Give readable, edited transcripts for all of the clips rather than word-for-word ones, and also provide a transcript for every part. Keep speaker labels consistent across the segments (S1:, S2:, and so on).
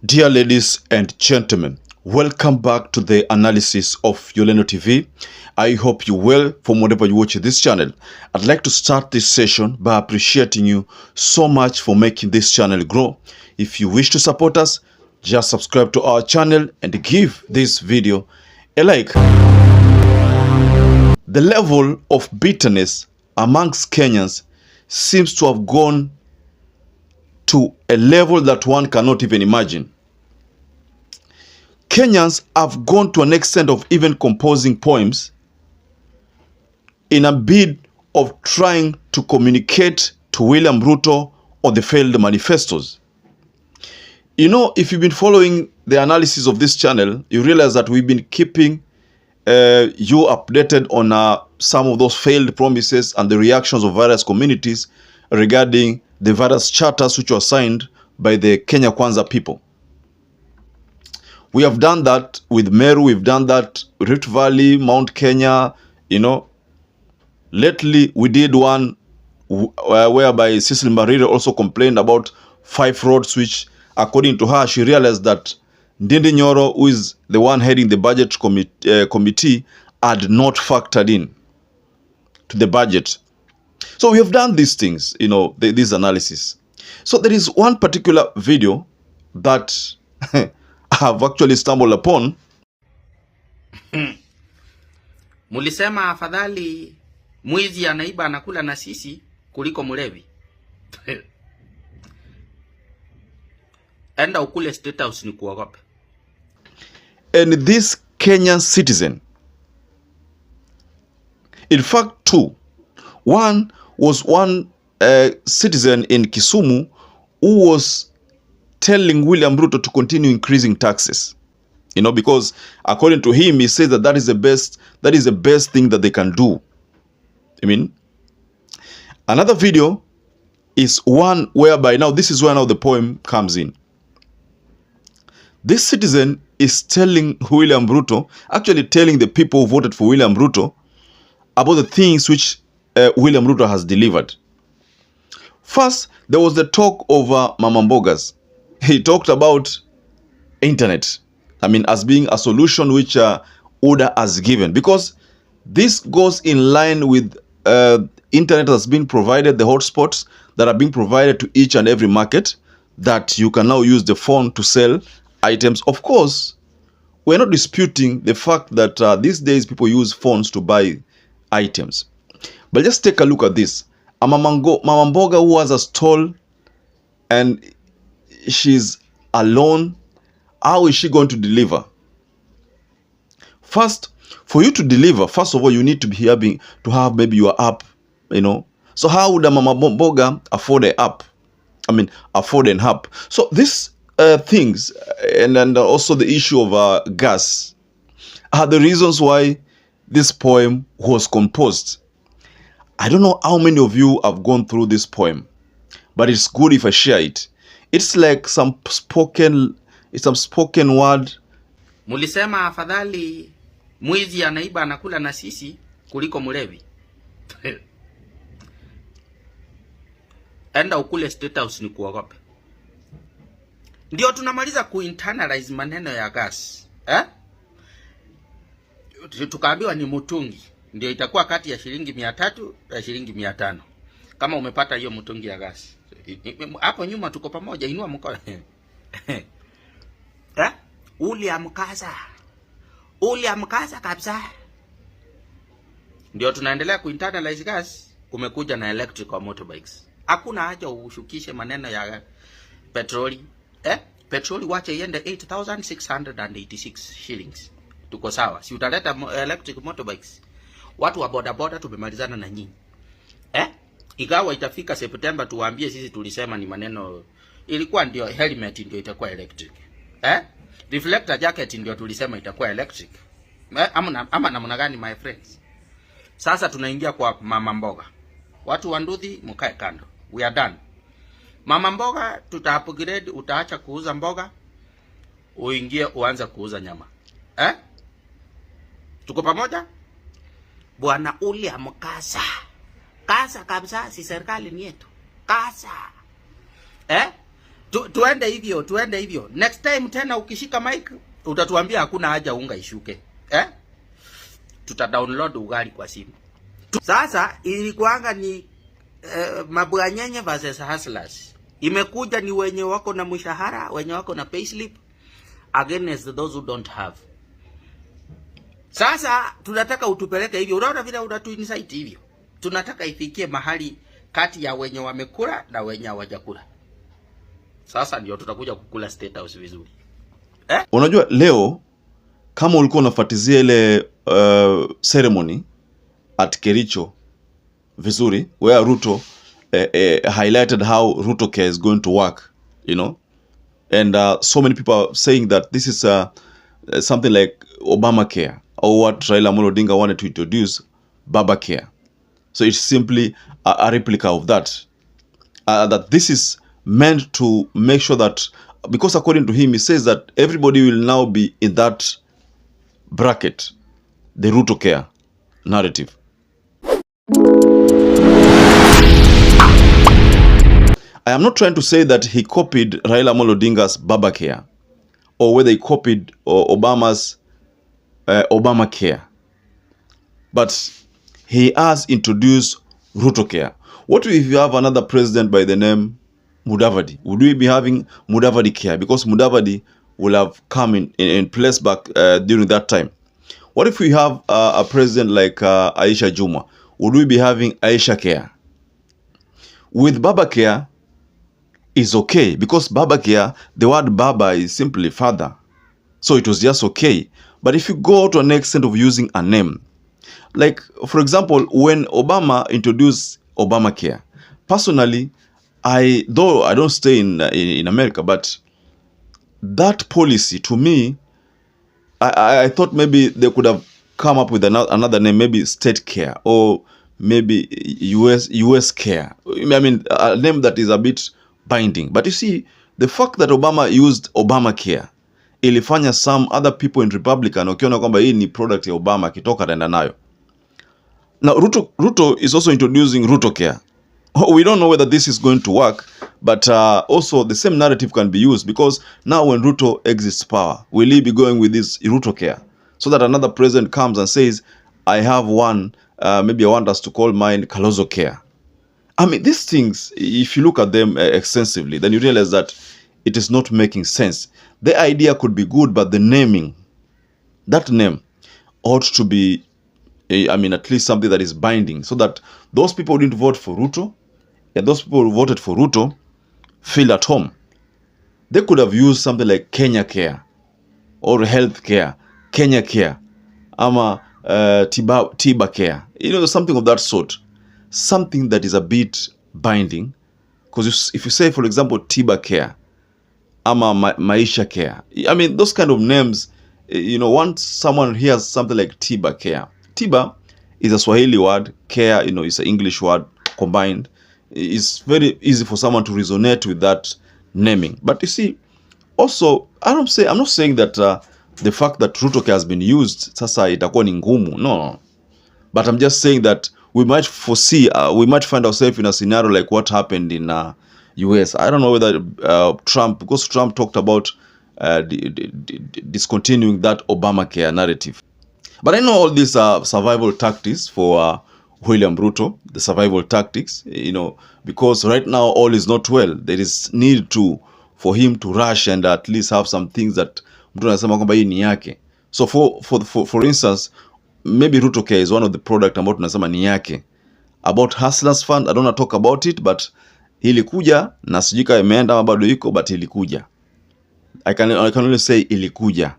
S1: Dear ladies and gentlemen, welcome back to the analysis of YOLENO TV. I hope you well from wherever you watch this channel. I'd like to start this session by appreciating you so much for making this channel grow. If you wish to support us, just subscribe to our channel and give this video a like. The level of bitterness amongst Kenyans seems to have gone to a level that one cannot even imagine. Kenyans have gone to an extent of even composing poems in a bid of trying to communicate to William Ruto on the failed manifestos. You know, if you've been following the analysis of this channel, you realize that we've been keeping you updated on some of those failed promises and the reactions of various communities regarding the various charters which were signed by the Kenya Kwanza people. We have done that with Meru, we've done that with Rift Valley, Mount Kenya, you know. Lately, we did one whereby Cecil Marire also complained about 5 roads which, according to her, she realized that Ndindi Nyoro, who is the one heading the budget committee, had not factored in to the budget. So we have done these things, you know, this analysis. So there is one particular video that I have actually stumbled upon.
S2: Mulisema afadhali mwizi anaiba anakula na sisi kuliko mlevi. Enda ukule State House ni kuogope.
S1: And this Kenyan citizen, in fact two, one was one citizen in Kisumu who was telling William Ruto to continue increasing taxes, you know, because according to him, he says that that is the best thing that they can do. I mean, another video is one whereby, now this is where now the poem comes in. This citizen is telling William Ruto, actually telling the people who voted for William Ruto about the things which William Ruto has delivered. First, there was the talk over Mama Mbogas. He talked about internet, I mean, as being a solution which Oda has given, because this goes in line with internet that's been provided, the hotspots that are being provided to each and every market, that you can now use the phone to sell items. Of course, we're not disputing the fact that these days people use phones to buy items. But just take a look at this. A Mama Mboga who has a stall and she's alone. How is she going to deliver? First, for you to deliver, first of all, you need to be having to have maybe your app, you know. So how would a Mama Mboga afford an app? I mean, afford an app. So these things, and also the issue of gas, are the reasons why this poem was composed. I don't know how many of you have gone through this poem, but it's good if I share it. It's like some spoken word.
S2: Mulisema afadhali mwizi anaiba anakula na sisi kuliko mlevi. Enda ukule State House ni kuogope. Ndio tunamaliza kuinternalize maneno ya gas. Tukaambiwa ni mtungi. Ndio itakuwa kati ya shilingi 300 na shilingi 500. Kama umepata hiyo mtungi ya gas. Hapo nyuma tuko pamoja, inua mkono. Uli amkaza kabisa. Ndio tunaendelea kuinternalize gas, kumekuja na electrical motorbikes. Hakuna haja ushukishe maneno ya petroli. Petroli wache iende 8,686 shillings. Tuko sawa. Si utaleta electric motorbikes. Watu wa boda boda tumemalizana na nyinyi. Igawa itafika September tuwaambie sisi tulisema ni maneno, ilikuwa ndio helmet ndio itakuwa electric. Reflector jacket ndio tulisema itakuwa electric. Ama namna gani my friends? Sasa tunaingia kwa Mama Mboga. Watu wa Nduthi mkae kando. We are done. Mama Mboga tuta upgrade, utaacha kuuza mboga, uingie uanze kuuza nyama. Tuko pamoja? Bwana uli amkasa. Kasa kabisa, si serikali ni yetu. Kasa. Tuende hivyo. Next time tena ukishika mic utatuambia hakuna haja unga ishuke. Download ugali kwa simu. Sasa ilikuanga ni mabwanyenye versus hustlers. Imekuja ni wenye wako na mshahara, wenye wako na payslip against those who don't have. Sasa tunataka utupeleke hivyo. Unaona vile unatu insight hivyo. Tunataka ifikie mahali kati ya wenye wamekula na wenye hawajakula. Sasa ndio tutakuja kukula State House vizuri.
S1: Unajua leo kama ulikuwa unafuatizia ile ceremony at Kericho vizuri, where Ruto highlighted how Ruto Care is going to work, you know, and so many people are saying that this is something like Obamacare, or what Raila Amolo Odinga wanted to introduce, Babacare. So it's simply a replica of that. That this is meant to make sure that, because according to him, he says that everybody will now be in that bracket, the Ruto Care narrative. I am not trying to say that he copied Raila Amolo Odinga's Babacare, or whether he copied Obama's Obamacare, but he has introduced Ruto Care. What if you have another president by the name Mudavadi? Would we be having Mudavadi Care? Because Mudavadi will have come in place back during that time. What if we have a president like Aisha Juma? Would we be having Aisha Care? With Babacare is okay, because Babacare, the word Baba is simply father. So it was just okay. But if you go to an extent of using a name, like for example, when Obama introduced Obamacare, personally, though I don't stay in America, but that policy to me, I thought maybe they could have come up with another name, maybe State Care, or maybe US Care. I mean, a name that is a bit binding. But you see, the fact that Obama used Obamacare ilifanya some other people in Republican wakiona kwamba hii ni product ya Obama, akitoka ataenda nayo. Now Ruto is also introducing Ruto Care. We don't know whether this is going to work, but also the same narrative can be used, because now when Ruto exits power, will he be going with this Ruto Care, so that another president comes and says, I have one, maybe I want us to call mine Kalonzo Care. I mean, these things, if you look at them extensively, then you realize that it is not making sense. The idea could be good, but the naming, that name ought to be, I mean, at least something that is binding, so that those people who didn't vote for Ruto and those people who voted for Ruto feel at home. They could have used something like Kenya Care or Health Care, Kenya Care, ama Tiba Care, you know, something of that sort. Something that is a bit binding, because if you say, for example, Tiba Care, ama Maisha Care, I mean, those kind of names, you know, once someone hears something like Tiba Care, Tiba is a Swahili word, care, you know, is an English word combined. It's very easy for someone to resonate with that naming. But you see, also, I'm not saying that the fact that Ruto Care has been used, sasa itakuwa ni ngumu. No. But I'm just saying that we might foresee, we might find ourselves in a scenario like what happened in US. I don't know whether Trump, because Trump talked about discontinuing that Obamacare narrative. But I know all these are survival tactics for William Ruto, the survival tactics, you know, because right now all is not well. There is need for him to rush and at least have some things that mtu anasema kwamba hii ni yake. So for instance, maybe Ruto Care is one of the product ambao tunasema ni yake. About Hustlers Fund, I don't want to talk about it, but ilikuja na sijui kama imeenda ama bado iko, but ilikuja. I can only say ilikuja.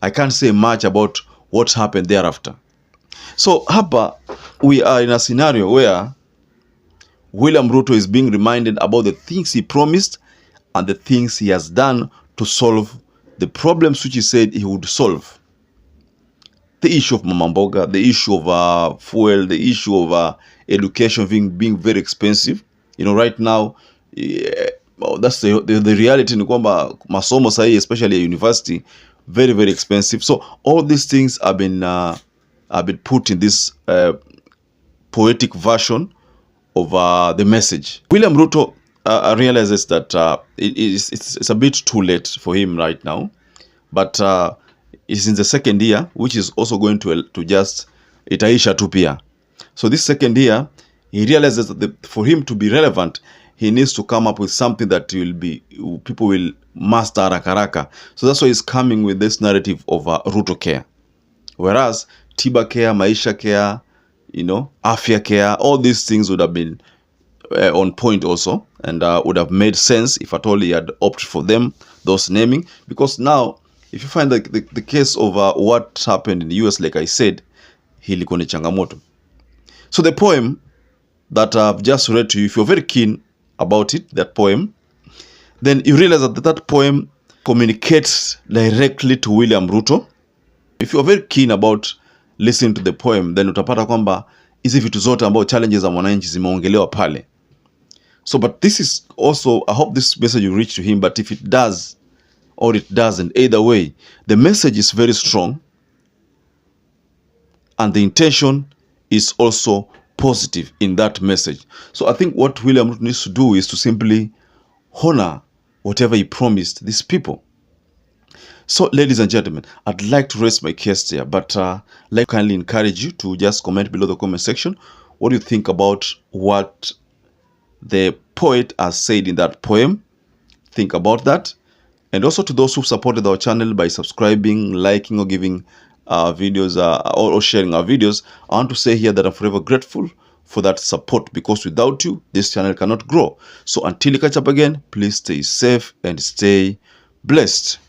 S1: I can't say much about what happened thereafter. So hapa we are in a scenario where William Ruto is being reminded about the things he promised and the things he has done to solve the problems which he said he would solve. The issue of Mama Mboga, the issue of fuel, the issue of education being very expensive. You know, right now, that's the reality ni kwamba masomo sahi, especially at university, very, very expensive. So all these things have been put in this poetic version of the message. William Ruto realizes that it's a bit too late for him right now, but he's in the second year, which is also going to just itaisha tu pia. So this second year, he realizes that for him to be relevant, he needs to come up with something that people will master haraka. So that's why he's coming with this narrative of Ruto care. Whereas Tiba care, Maisha care, Afya care, all these things would have been on point also, and would have made sense if at all he had opted for them, those naming. Because now, if you find the case of what happened in the US, like I said, hiliko ni changamoto. So the poem that I've just read to you, if you're very keen about it, that poem, then you realize that poem communicates directly to William Ruto. If you're very keen about listening to the poem, then utapata kwamba hizi vitu zote ambao challenges za mwananchi zimeongelewa pale. So, but this is also, I hope this message will reach to him, but if it does or it doesn't, either way, the message is very strong and the intention is also positive in that message. So I think what William Ruto needs to do is to simply honor whatever he promised these people. So, ladies and gentlemen, I'd like to raise my case here, but like kindly encourage you to just comment below the comment section. What do you think about what the poet has said in that poem? Think about that. And also to those who supported our channel by subscribing, liking, or giving videos or sharing our videos, I want to say here that I'm forever grateful for that support, because without you, this channel cannot grow. So until we catch up again, please stay safe and stay blessed.